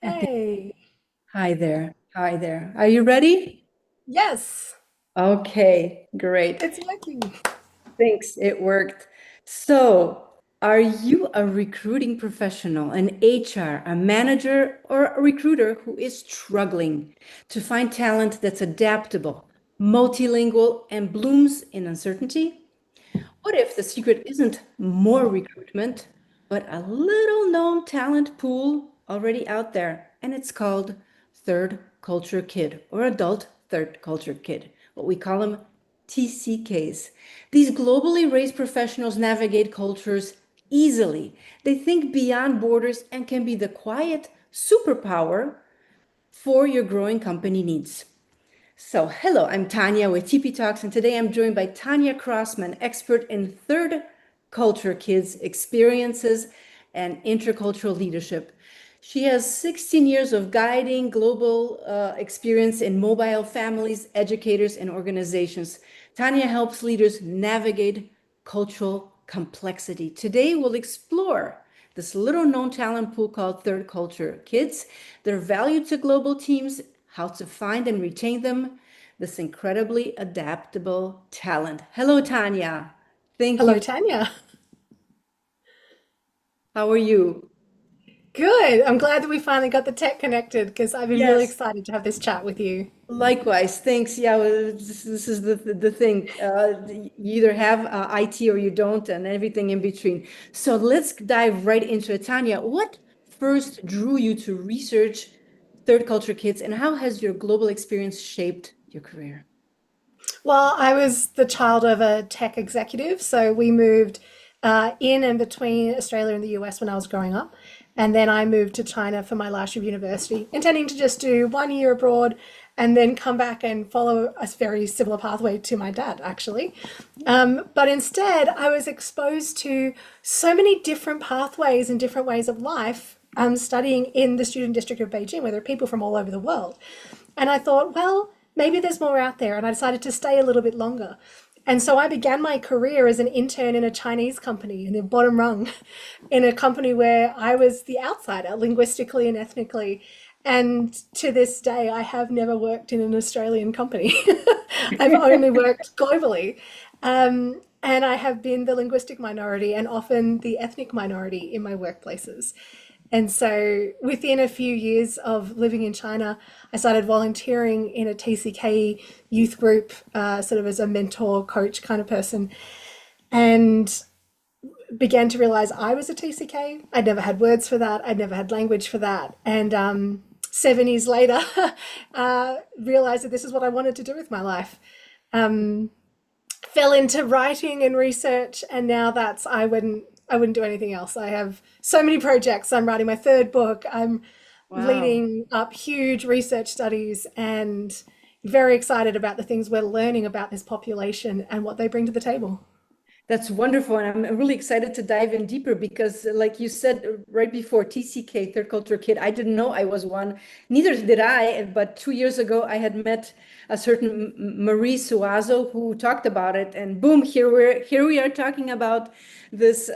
Hey. Hi there. Hi there. Are you ready? Yes, Okay, great. it's working. Thanks. It worked. So, are you a recruiting professional, an HR, a manager, or a recruiter who is struggling to find talent that's adaptable, multilingual, and blooms in uncertainty? What if the secret isn't more recruitment, but a little known talent pool already out there? And it's called third culture kid or adult third culture kid, what we call them TCKs. These globally raised professionals navigate cultures easily. They think beyond borders and can be the quiet superpower for your growing company needs. So, hello, I'm Tanya with TPTalks, and today I'm joined by Tanya Crossman, expert in third culture kids' experiences and intercultural leadership. She has 16 years of guiding global experience in mobile families, educators, and organizations. Tanya helps leaders navigate cultural complexity. Today, we'll explore this little known talent pool called third culture kids, their value to global teams, how to find and retain them, this incredibly adaptable talent. Hello, Tanya. Thank Hello, you. Tanya. How are you? Good. I'm glad that we finally got the tech connected because I've been really Yes, excited to have this chat with you. likewise. Thanks. Yeah, well, this is the thing. You either have IT or you don't, and everything in between. So let's dive right into it. Tanya, what first drew you to research third culture kids, and how has your global experience shaped your career? Well, I was the child of a tech executive, so we moved in and between Australia and the US when I was growing up. And then I moved to China for my last year of university, intending to just do 1 year abroad and then come back and follow a very similar pathway to my dad, actually. But instead, I was exposed to so many different pathways and different ways of life studying in the student district of Beijing, where there are people from all over the world. And I thought, well, maybe there's more out there. And I decided to stay a little bit longer. And so I began my career as an intern in a Chinese company in the bottom rung, in a company where I was the outsider linguistically and ethnically. And to this day, I have never worked in an Australian company. I've only worked globally. And I have been the linguistic minority and often the ethnic minority in my workplaces. And so within a few years of living in China, I started volunteering in a TCK youth group, sort of as a mentor, coach kind of person, and began to realize I was a TCK. I'd never had words for that, I'd never had language for that. And 7 years later, realized that this is what I wanted to do with my life. Fell into writing and research, and now I wouldn't do anything else. I have so many projects. I'm writing my third book. I'm Wow. leading up huge research studies and very excited about the things we're learning about this population and what they bring to the table. That's wonderful. And I'm really excited to dive in deeper because, like you said right before, TCK, Third Culture Kid, I didn't know I was one. Neither did I. But 2 years ago, I had met a certain Marie Suazo who talked about it. And boom, here we are talking about this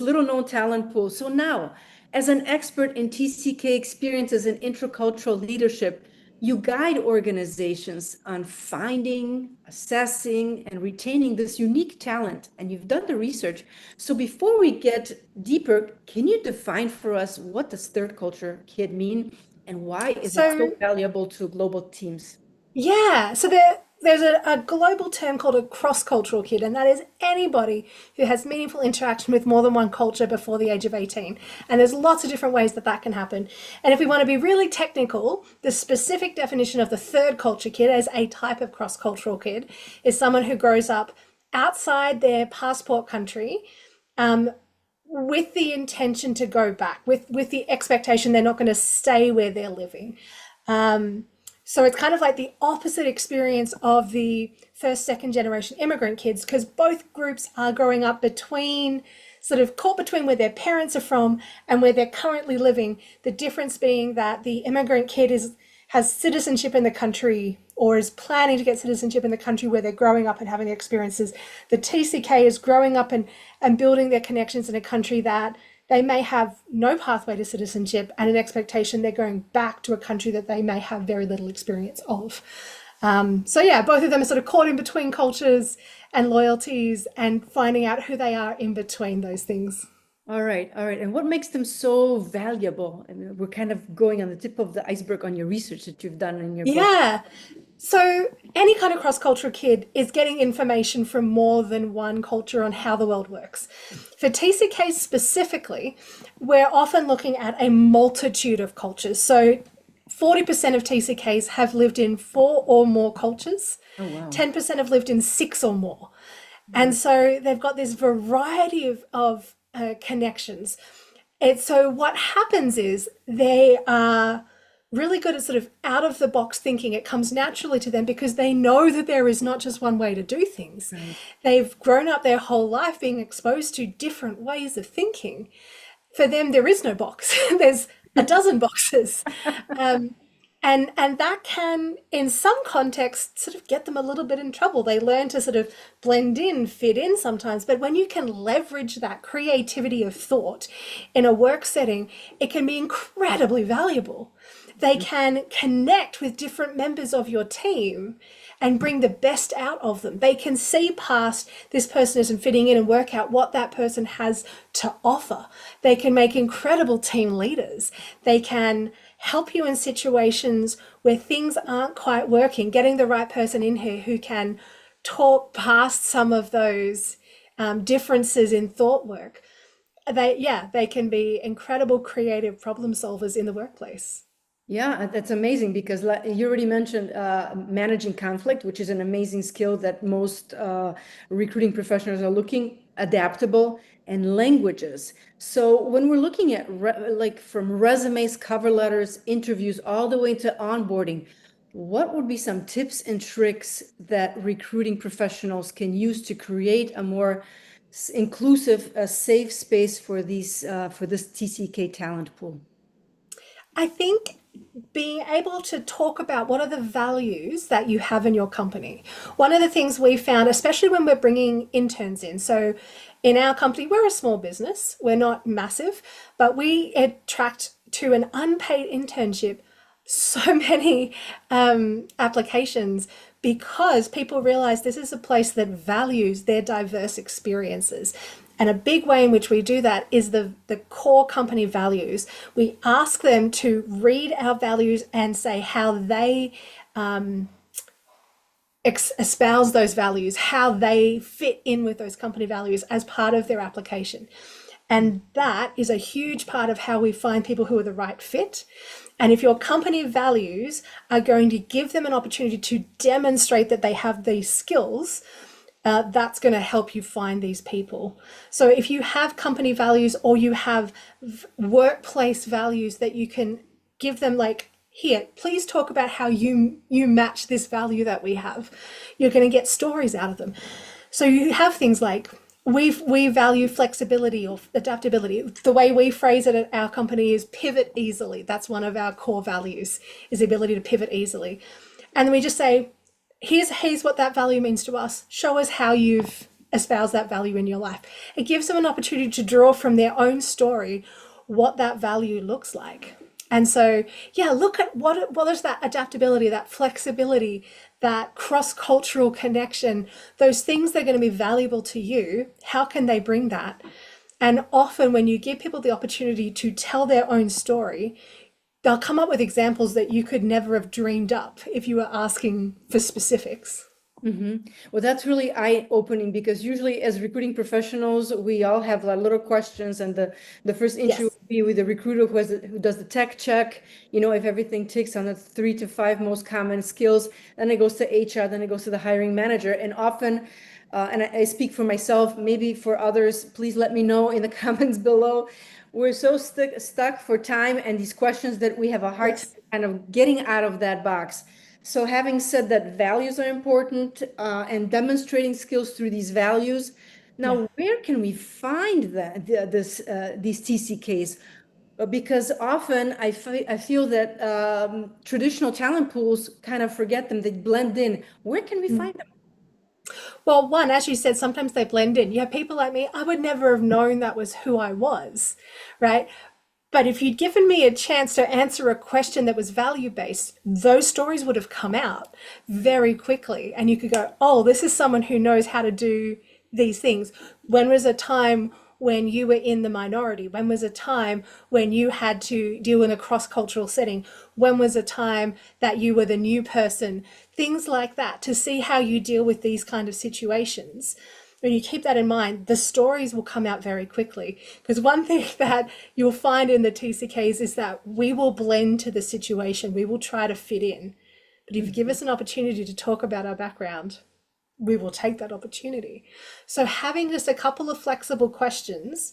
little known talent pool. So now, as an expert in TCK experiences and intercultural leadership, you guide organizations on finding, assessing, and retaining this unique talent, and you've done the research. So before we get deeper, can you define for us what does third culture kid mean and why is it so So valuable to global teams? yeah, so there's a global term called a cross-cultural kid, and that is anybody who has meaningful interaction with more than one culture before the age of 18. And there's lots of different ways that that can happen. And if we want to be really technical, the specific definition of the third culture kid as a type of cross-cultural kid is someone who grows up outside their passport country, um, with the intention to go back, with the expectation they're not going to stay where they're living. Um, so it's kind of like the opposite experience of the first, second generation immigrant kids, because both groups are growing up between, sort of caught between where their parents are from and where they're currently living. The difference being that the immigrant kid has citizenship in the country or is planning to get citizenship in the country where they're growing up and having the experiences. The TCK is growing up and building their connections in a country that they may have no pathway to citizenship and an expectation they're going back to a country that they may have very little experience of. So yeah, both of them are sort of caught in between cultures and loyalties and finding out who they are in between those things. All right, all right. And what makes them so valuable? And we're kind of going on the tip of the iceberg on your research that you've done in your book. Yeah. So any kind of cross-cultural kid is getting information from more than one culture on how the world works. For TCKs specifically, we're often looking at a multitude of cultures. So 40% of TCKs have lived in 4 or more cultures. Oh, wow. 10% have lived in 6 or more. And so they've got this variety of connections. So what happens is they are really good at sort of out of the box thinking. It comes naturally to them because they know that there is not just one way to do things. Right. They've grown up their whole life being exposed to different ways of thinking. For them, there is no box. There's a dozen boxes. And that can, in some contexts, sort of get them a little bit in trouble. They learn to sort of blend in, fit in sometimes. But when you can leverage that creativity of thought in a work setting, it can be incredibly valuable. They can connect with different members of your team and bring the best out of them. They can see past this person isn't fitting in and work out what that person has to offer. They can make incredible team leaders. They can help you in situations where things aren't quite working, getting the right person in here who can talk past some of those differences in thought work. They can be incredible creative problem solvers in the workplace. Yeah, that's amazing because you already mentioned managing conflict, which is an amazing skill that most recruiting professionals are looking, adaptable, and languages. So when we're looking at like from resumes, cover letters, interviews, all the way to onboarding, what would be some tips and tricks that recruiting professionals can use to create a more inclusive, safe space for these for this TCK talent pool? I think being able to talk about what are the values that you have in your company. One of the things we found, especially when we're bringing interns in, so in our company, we're a small business, we're not massive, but we attract to an unpaid internship so many applications because people realize this is a place that values their diverse experiences. And a big way in which we do that is the core company values. We ask them to read our values and say how they espouse those values, how they fit in with those company values as part of their application. And that is a huge part of how we find people who are the right fit. And if your company values are going to give them an opportunity to demonstrate that they have these skills, that's going to help you find these people. So if you have company values or you have workplace values that you can give them, like, here, please talk about how you match this value that we have. You're going to get stories out of them. So you have things like we value flexibility or adaptability. The way we phrase it at our company is pivot easily. That's one of our core values, is the ability to pivot easily. And then we just say, here's what that value means to us. Show us how you've espoused that value in your life. It gives them an opportunity to draw from their own story what that value looks like. And so, yeah, look at what is that adaptability, that flexibility, that cross-cultural connection, those things that are going to be valuable to you. How can they bring that? And often when you give people the opportunity to tell their own story, they'll come up with examples that you could never have dreamed up if you were asking for specifics. Well, that's really eye-opening because usually as recruiting professionals, we all have like little questions, and the first intro Yes. would be with the recruiter who does the tech check, if everything ticks on the 3 to 5 most common skills, then it goes to HR, then it goes to the hiring manager. And often, and I speak for myself, maybe for others, please let me know in the comments below. We're so stuck for time and these questions that we have a hard time Yes. kind of getting out of that box. So having said that values are important and demonstrating skills through these values, Yeah. now where can we find these TCKs? Because often I feel that traditional talent pools kind of forget them, they blend in. Where can we find them? Well, one, as you said, sometimes they blend in. You have people like me, I would never have known that was who I was, right? But if you'd given me a chance to answer a question that was value based, those stories would have come out very quickly. And you could go, oh, this is someone who knows how to do these things. When was a time when you were in the minority? When was a time when you had to deal in a cross cultural setting? When was a time that you were the new person? Things like that, to see how you deal with these kind of situations. When you keep that in mind, the stories will come out very quickly. Because one thing that you'll find in the TCKs is that we will blend to the situation, we will try to fit in. But if you give us an opportunity to talk about our background, we will take that opportunity. So having just a couple of flexible questions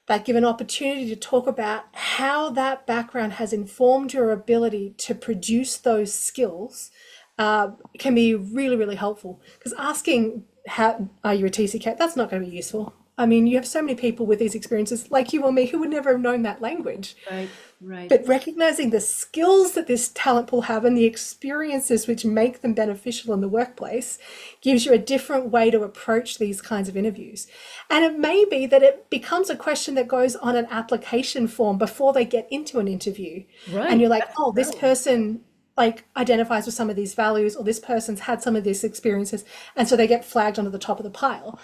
that give an opportunity to talk about how that background has informed your ability to produce those skills can be really, really helpful. Because asking, how are you a TCK? That's not going to be useful. I mean, you have so many people with these experiences like you or me who would never have known that language. Right, right. But recognizing the skills that this talent pool have and the experiences which make them beneficial in the workplace gives you a different way to approach these kinds of interviews. And it may be that it becomes a question that goes on an application form before they get into an interview. Right. And you're like, That's oh, this incredible. person like identifies with some of these values, or this person's had some of these experiences, and so they get flagged onto the top of the pile.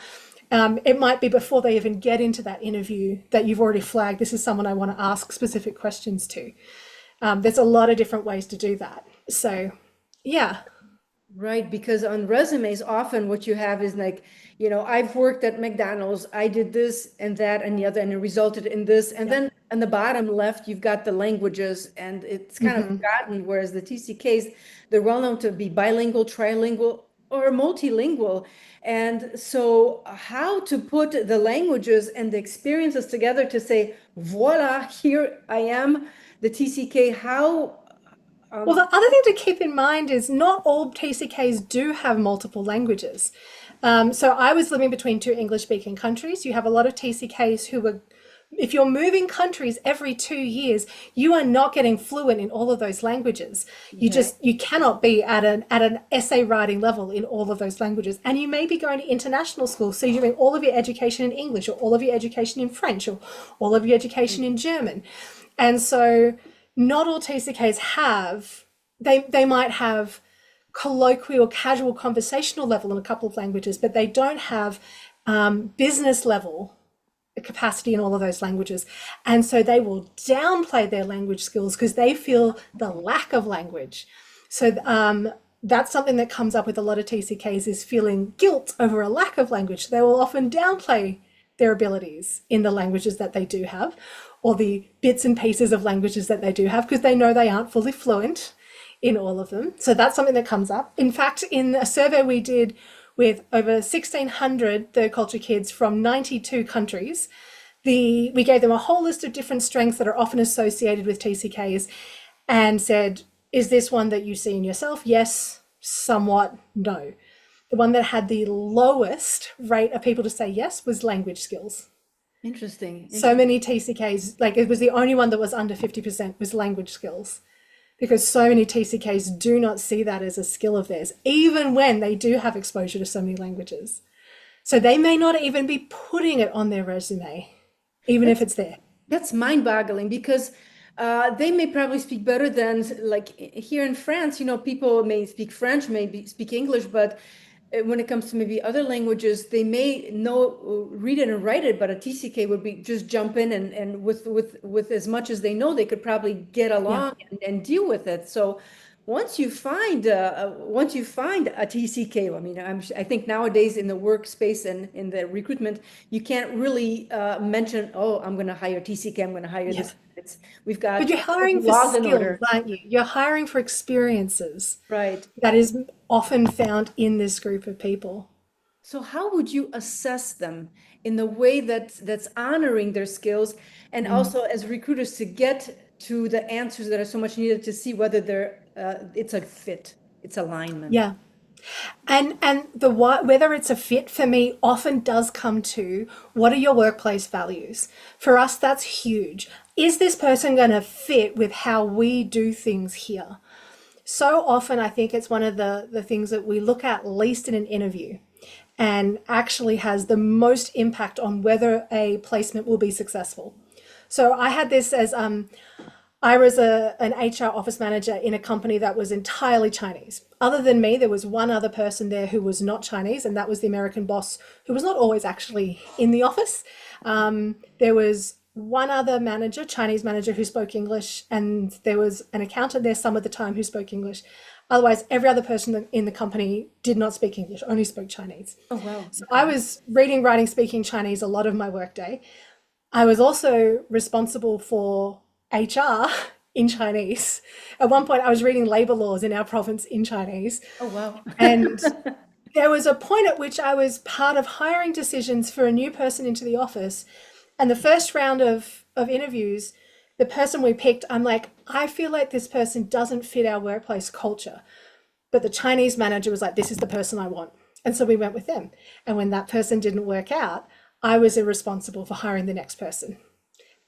It might be before they even get into that interview that you've already flagged, this is someone I want to ask specific questions to. There's a lot of different ways to do that. So, yeah. Right, because on resumes, often what you have is like, I've worked at McDonald's, I did this and that and the other, and it resulted in this. And Yeah. then on the bottom left, you've got the languages, and it's kind of forgotten, whereas the TCKs, they're well known to be bilingual, trilingual, or multilingual. And so how to put the languages and the experiences together to say, voila, here I am, the TCK, how Well, the other thing to keep in mind is not all TCKs do have multiple languages. So I was living between two English speaking countries. You have a lot of TCKs who were, if you're moving countries every 2 years, you are not getting fluent in all of those languages. You cannot be at an essay writing level in all of those languages. And you may be going to international school, so you're doing all of your education in English, or all of your education in French, or all of your education in German. And so not all TCKs have, they might have colloquial, casual, conversational level in a couple of languages, but they don't have business level capacity in all of those languages. And so they will downplay their language skills because they feel the lack of language. So that's something that comes up with a lot of TCKs, is feeling guilt over a lack of language. They will often downplay their abilities in the languages that they do have, or the bits and pieces of languages that they do have, because they know they aren't fully fluent in all of them. So that's something that comes up. In fact, in a survey we did with over 1,600 third culture kids from 92 countries, we gave them a whole list of different strengths that are often associated with TCKs and said, is this one that you see in yourself? Yes, somewhat, no. The one that had the lowest rate of people to say yes was language skills. Interesting. So many TCKs, like it was the only one that was under 50% was language skills, because so many TCKs do not see that as a skill of theirs, even when they do have exposure to so many languages. So they may not even be putting it on their resume, even if it's there. That's mind-boggling, because they may probably speak better than, like here in France, people may speak French, maybe speak English, but when it comes to maybe other languages, they may know, read it and write it, but a TCK would be just jump in and with as much as they know, they could probably get Yeah. along and deal with it. So once you find a TCK, I mean, I think nowadays in the workspace and in the recruitment, you can't really mention, oh, I'm going to hire TCK, I'm going to hire Yeah. this. We've got But you're hiring for laws in skills, order. aren't you? You're hiring for experiences. Right. That is often found in this group of people. So how would you assess them in the way that's honoring their skills, and also as recruiters to get to the answers that are so much needed to see whether it's a fit, it's alignment. Yeah. And the whether it's a fit for me often does come to, what are your workplace values? For us, that's huge. Is this person going to fit with how we do things here? So often, I think it's one of the things that we look at least in an interview. and actually has the most impact on whether a placement will be successful. So I had this as I was an HR office manager in a company that was entirely Chinese. Other than me, there was one other person there who was not Chinese, and that was the American boss, who was not always actually in the office. There was one other manager, Chinese manager, who spoke English, and there was an accountant there some of the time who spoke English. Otherwise, every other person in the company did not speak English, only spoke Chinese. Oh, wow. So I Okay. was reading, writing, speaking Chinese a lot of my workday. I was also responsible for HR in Chinese. At one point, I was reading labor laws in our province in Chinese. Oh, wow. And there was a point at which I was part of hiring decisions for a new person into the office. And the first round of interviews, the person we picked, I'm like, I feel like this person doesn't fit our workplace culture. But the Chinese manager was like, this is the person I want. And so we went with them. And when that person didn't work out, I was responsible for hiring the next person.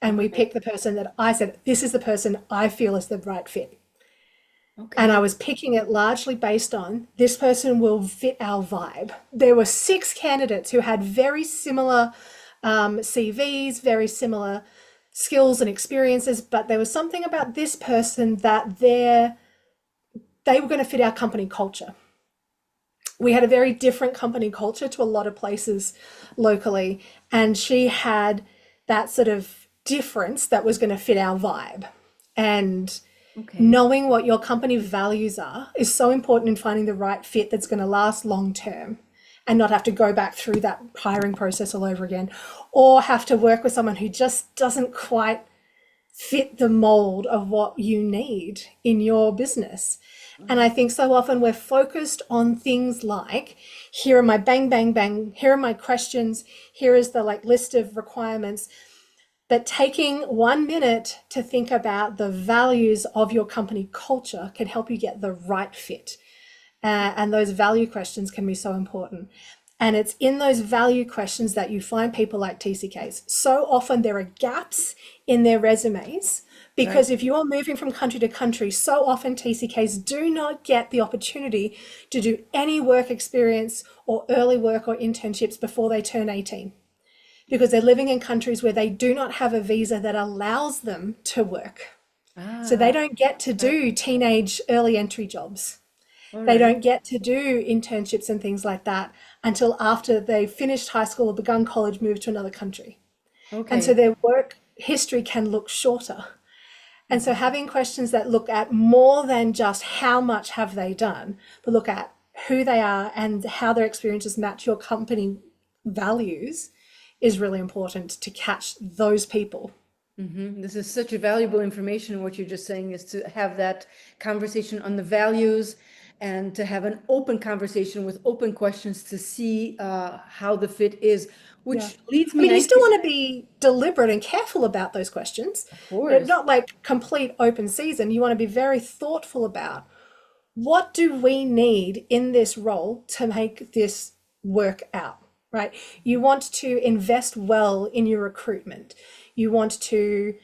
And we Okay. picked the person that I said, this is the person I feel is the right fit. And I Okay. was picking it largely based on this person will fit our vibe. There were 6 candidates who had very similar CVs, very similar skills and experiences, but there was something about this person that they were going to fit our company culture. We had a very different company culture to a lot of places locally, and she had that sort of difference that was going to fit our vibe. And Okay. knowing what your company values are is so important in finding the right fit that's going to last long term and not have to go back through that hiring process all over again, or have to work with someone who just doesn't quite fit the mold of what you need in your business. And I think so often we're focused on things like, here are my bang, bang, bang, here are my questions, here is the like list of requirements. But taking 1 minute to think about the values of your company culture can help you get the right fit. And those value questions can be so important. And it's in those value questions that you find people like TCKs. So often there are gaps in their resumes Right. because if you are moving from country to country, so often TCKs do not get the opportunity to do any work experience or early work or internships before they turn 18 because they're living in countries where they do not have a visa that allows them to work. So they Ah, don't get to right. do teenage early entry jobs. All They right. don't get to do internships and things like that until after they've finished high school or begun college, moved to another country. And so Okay. their work history can look shorter. And so Mhm. having questions that look at more than just how much have they done, but look at who they are and how their experiences match your company values is really important to catch those people. This is such a valuable information. What you're just saying is to have that conversation on the values and to have an open conversation with open questions to see how the fit is, Yeah. which leads I me mean, you still nicely. want to be deliberate and careful about those questions, Of but course. not like complete open season. You want to be very thoughtful about what do we need in this role to make this work out, right? You want to invest well in your recruitment. You want to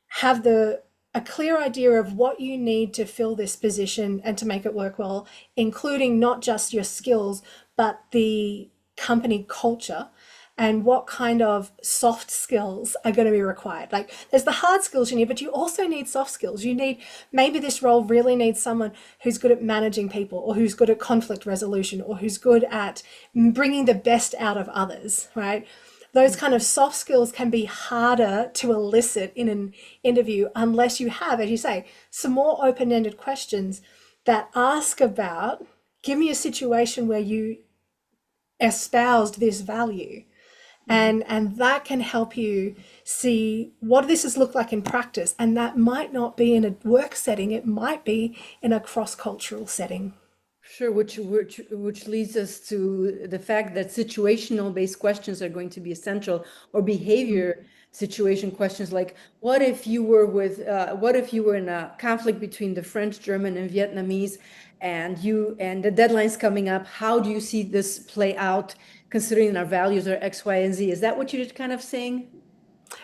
have a clear idea of what you need to fill this position and to make it work well, including not just your skills, but the company culture and what kind of soft skills are going to be required. Like there's the hard skills you need, but you also need soft skills. You need, maybe this role really needs someone who's good at managing people or who's good at conflict resolution or who's good at bringing the best out of others, right? Those kind of soft skills can be harder to elicit in an interview unless you have, as you say, some more open-ended questions that ask about, give me a situation where you espoused this value, Mhm. and that can help you see what this has looked like in practice, and that might not be in a work setting, it might be in a cross-cultural setting. Sure, which leads us to the fact that situational based questions are going to be essential, or behavior situation questions like what if you were in a conflict between the French, German, and Vietnamese, and the deadline's coming up, how do you see this play out considering our values are X, Y, and Z? Is that what you're kind of saying?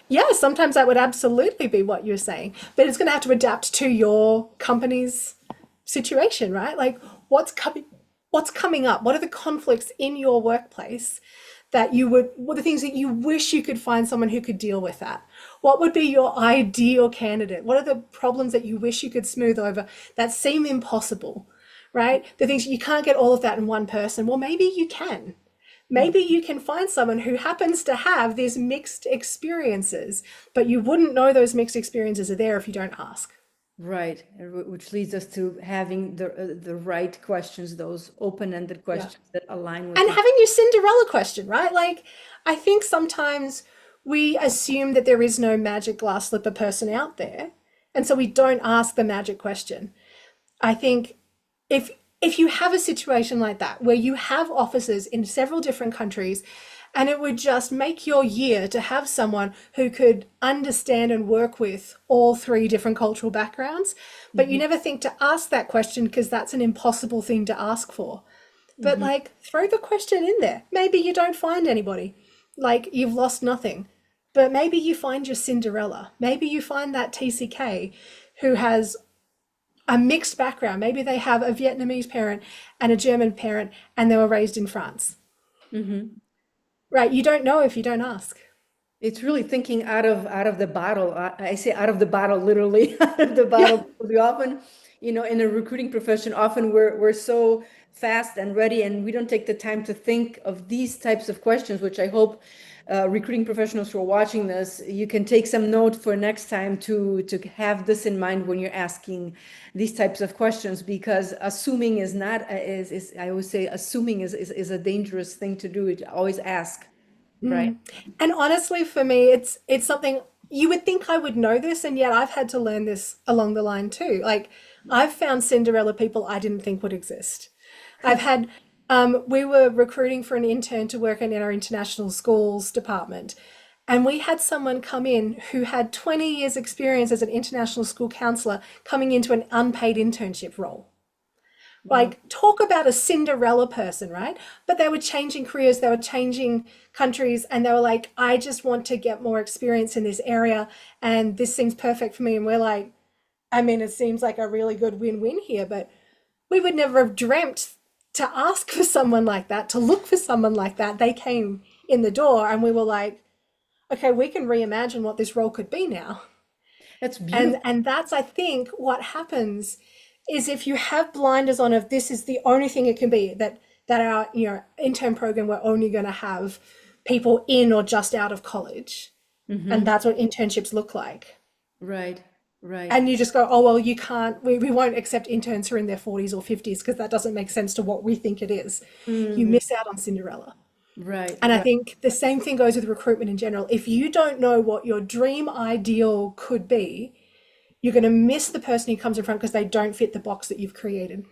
Yeah, sometimes that would absolutely be what you're saying, but it's going to have to adapt to your company's situation, right? Like what's coming. what's coming up? What are the conflicts in your workplace that you would, what are the things that you wish you could find someone who could deal with that? What would be your ideal candidate? What are the problems that you wish you could smooth over that seem impossible, right? The things you can't get all of that in one person. Well, maybe you can. Maybe you can find someone who happens to have these mixed experiences, but you wouldn't know those mixed experiences are there if you don't ask. Right, which leads us to having the right questions, those open-ended Yeah. questions that align with And your. having your Cinderella question, right? Like, I think sometimes we assume that there is no magic glass slipper person out there. And so we don't ask the magic question. I think if if you have a situation like that where you have offices in several different countries and it would just make your year to have someone who could understand and work with all three different cultural backgrounds, but you Mhm, never think to ask that question because that's an impossible thing to ask for. But mhm. like, throw the question in there. Maybe you don't find anybody. Like, you've lost nothing. But maybe you find your Cinderella. Maybe you find that TCK who has a mixed background. Maybe they have a Vietnamese parent and a German parent and they were raised in France. Mhm. Right? You don't know if you don't ask. It's really thinking out of the bottle. I say out of the bottle, literally out of the Yeah. bottle. We often, in a recruiting profession, often we're so fast and ready, and we don't take the time to think of these types of questions, which I hope recruiting professionals who are watching this, you can take some note for next time to have this in mind when you're asking these types of questions, because assuming is not is I always say assuming is a dangerous thing to do. It always ask, right? And honestly, for me, it's something you would think I would know this, and yet I've had to learn this along the line too. Like, I've found Cinderella people I didn't think would exist. I've had we were recruiting for an intern to work in our international schools department, and we had someone come in who had 20 years experience as an international school counselor coming into an unpaid internship role. Wow. Like, talk about a Cinderella person, right? But they were changing careers, they were changing countries, and they were like, I just want to get more experience in this area, and this seems perfect for me. And we're like, I mean, it seems like a really good win-win here, but we would never have dreamt to ask for someone like that, to look for someone like that. They came in the door, and we were like, okay, we can reimagine what this role could be now. That's beautiful. And that's, I think, what happens is if you have blinders on of this is the only thing it can be, that our intern program, we're only going to have people in or just out of college, and Hmm. that's what internships look like. Right, right. And you just go, oh well, you can't, we won't accept interns who are in their 40s or 50s because that doesn't make sense to what we think it is. You Hmm. miss out on Cinderella. Right, And I right. think the same thing goes with recruitment in general. If you don't know what your dream ideal could be, you're going to miss the person who comes in front because they don't fit the box that you've created.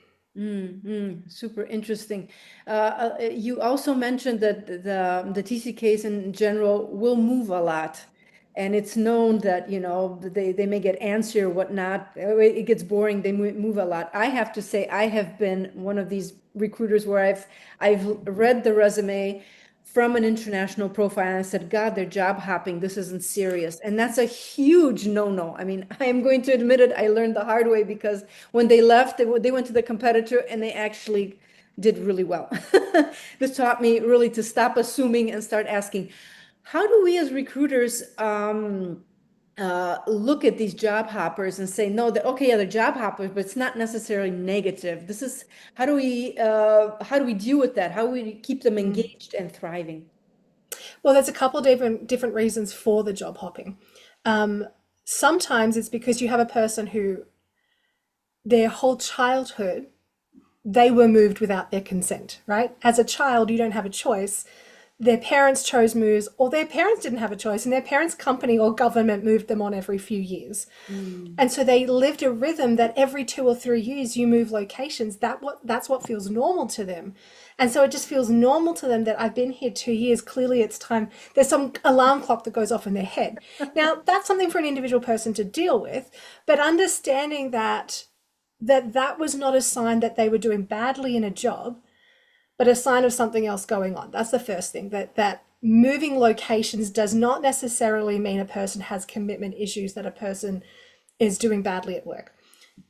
Super interesting. You also mentioned that the TCKs in general will move a lot, and it's known that they may get antsy or whatnot. It gets boring. They move a lot. I have to say, I have been one of these recruiters where I've read the resume from an international profile and I said, God, they're job hopping. This isn't serious. And that's a huge no-no. I mean, I am going to admit it. I learned the hard way because when they left, they went to the competitor and they actually did really well. This taught me really to stop assuming and start asking, how do we as recruiters look at these job hoppers and say, no, that okay, yeah, they're job hoppers, but it's not necessarily negative. This is how do we deal with that? How do we keep them engaged and thriving? Well, there's a couple of different reasons for the job hopping. Um, Sometimes it's because you have a person who their whole childhood they were moved without their consent, right? As a child, you don't have a choice. Their parents chose moves, or their parents didn't have a choice, and their parents' company or government moved them on every few years. Mm, And so they lived a rhythm that every 2 or 3 years you move locations. That's what feels normal to them. And so it just feels normal to them that I've been here 2 years. Clearly it's time. There's some alarm clock that goes off in their head. Now that's something for an individual person to deal with, but understanding that was not a sign that they were doing badly in a job, but a sign of something else going on. That's the first thing, that moving locations does not necessarily mean a person has commitment issues, that a person is doing badly at work.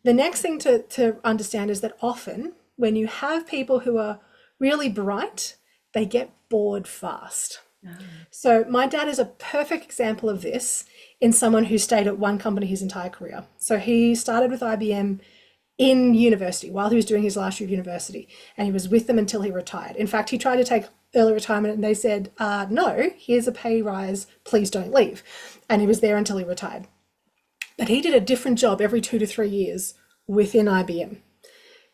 The next thing to understand is that often, when you have people who are really bright, they get bored fast. Ah, So my dad is a perfect example of this in someone who stayed at one company his entire career. So he started with IBM in university while he was doing his last year of university, and he was with them until he retired. In fact, he tried to take early retirement and they said, no, here's a pay rise, please don't leave. And he was there until he retired. But he did a different job every 2 to 3 years within IBM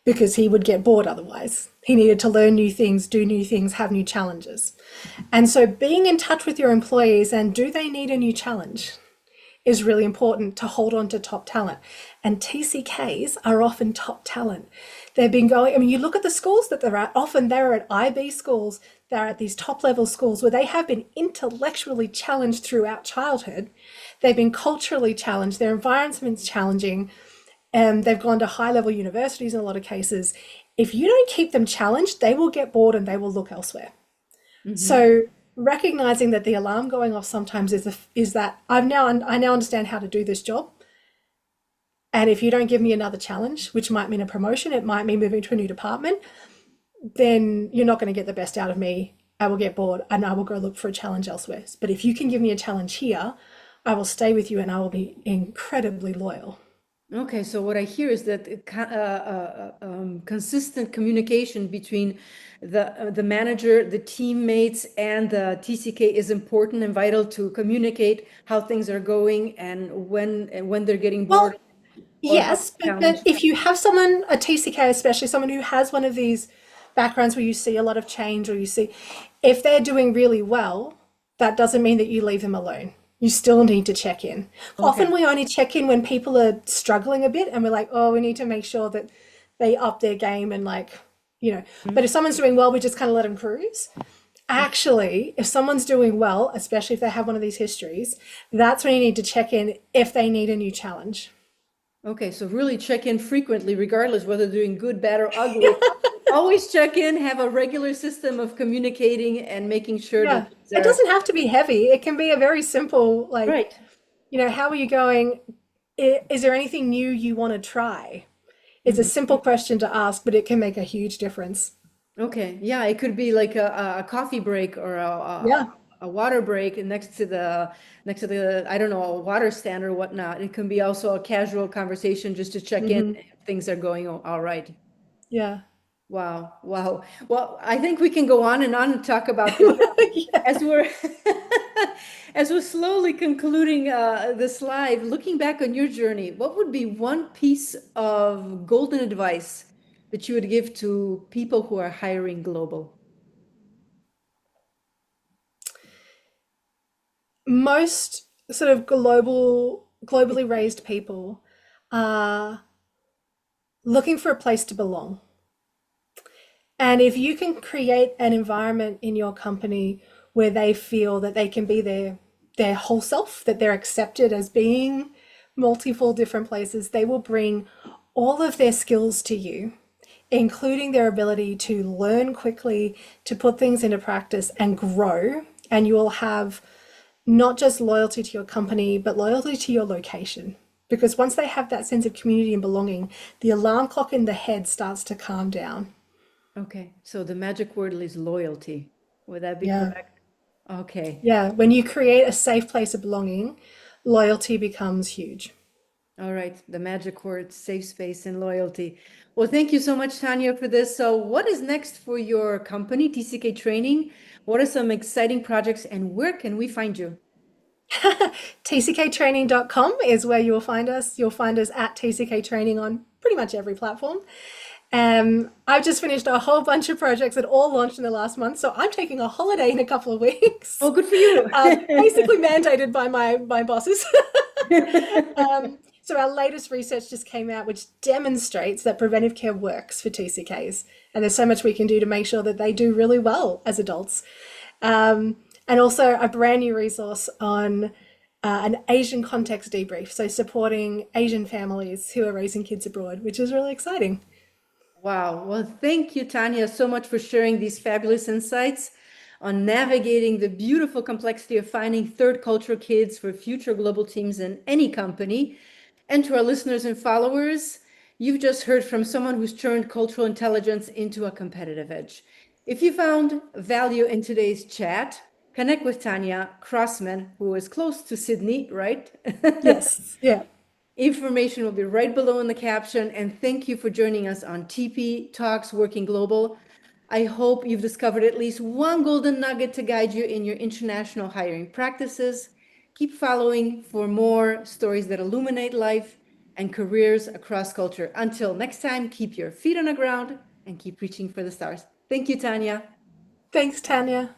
because he would get bored otherwise. He needed to learn new things, do new things, have new challenges. And so being in touch with your employees and do they need a new challenge is really important to hold on to top talent. And TCKs are often top talent. They've been going, I mean, you look at the schools that they're at, often they're at IB schools, they're at these top level schools where they have been intellectually challenged throughout childhood. They've been culturally challenged, their environment's challenging, and they've gone to high level universities in a lot of cases. If you don't keep them challenged, they will get bored and they will look elsewhere. So recognizing that the alarm going off sometimes is that I now understand how to do this job. And if you don't give me another challenge, which might mean a promotion, it might mean moving to a new department, then you're not going to get the best out of me. I will get bored and I will go look for a challenge elsewhere. But if you can give me a challenge here, I will stay with you and I will be incredibly loyal. okay, so what I hear is that consistent communication between the manager, the teammates, and the TCK is important and vital to communicate how things are going and when they're getting bored Well, or how to yes, but challenge. if you have someone, a TCK especially, someone who has one of these backgrounds where you see a lot of change or you see, if they're doing really well, that doesn't mean that you leave them alone. You still need to check in. Often Okay. we only check in when people are struggling a bit and we're like, oh, we need to make sure that they up their game and like, but if someone's doing well, we just kind of let them cruise. Actually, if someone's doing well, especially if they have one of these histories, that's when you need to check in if they need a new challenge. Okay, so really check in frequently, regardless whether they're doing good, bad, or ugly. Always check in, have a regular system of communicating and making sure that Yeah. things It are doesn't have to be heavy. It can be a very simple, like, right. how are you going? Is there anything new you want to try? It's a Mhm. simple question to ask, but it can make a huge difference. Okay, yeah, it could be like a coffee break or Yeah. a water break next to the I don't know, a water stand or whatnot. It can be also a casual conversation just to check in Hmm. if things are going all right. Yeah. Wow, wow. Well, I think we can go on and talk about this, but Yeah. as we're as we're slowly concluding this live, looking back on your journey, what would be one piece of golden advice that you would give to people who are hiring global? Most sort of globally raised people are looking for a place to belong. And if you can create an environment in your company where they feel that they can be their whole self, that they're accepted as being multiple different places, they will bring all of their skills to you, including their ability to learn quickly, to put things into practice and grow. And you will have not just loyalty to your company, but loyalty to your location. Because once they have that sense of community and belonging, the alarm clock in the head starts to calm down. Okay, so the magic word is loyalty. Would that be Yeah. correct? Okay. Yeah. When you create a safe place of belonging, loyalty becomes huge. All right, the magic word, safe space and loyalty. Well, thank you so much, Tanya, for this. So, what is next for your company, TCK Training? What are some exciting projects and where can we find you? TCKtraining.com is where you will find us. You'll find us at TCK Training on pretty much every platform. I've just finished a whole bunch of projects that all launched in the last month, so I'm taking a holiday in a couple of weeks. Oh, good for you. Basically mandated by my bosses. So our latest research just came out, which demonstrates that preventive care works for TCKs, and there's so much we can do to make sure that they do really well as adults. And also a brand new resource on an Asian context debrief, so supporting Asian families who are raising kids abroad, which is really exciting. Wow. Well, thank you, Tanya, so much for sharing these fabulous insights on navigating the beautiful complexity of finding third culture kids for future global teams in any company. And to our listeners and followers, You've just heard from someone who's turned cultural intelligence into a competitive edge. If you found value in today's chat, connect with Tanya Crossman, who is close to Sydney, right? Yes. Yeah. Information will be right below in the caption. And thank you for joining us on TP Talks Working Global. I hope you've discovered at least one golden nugget to guide you in your international hiring practices. Keep following for more stories that illuminate life and careers across culture. Until next time, keep your feet on the ground and keep reaching for the stars. Thank you, Tanya. Thanks, Tanya.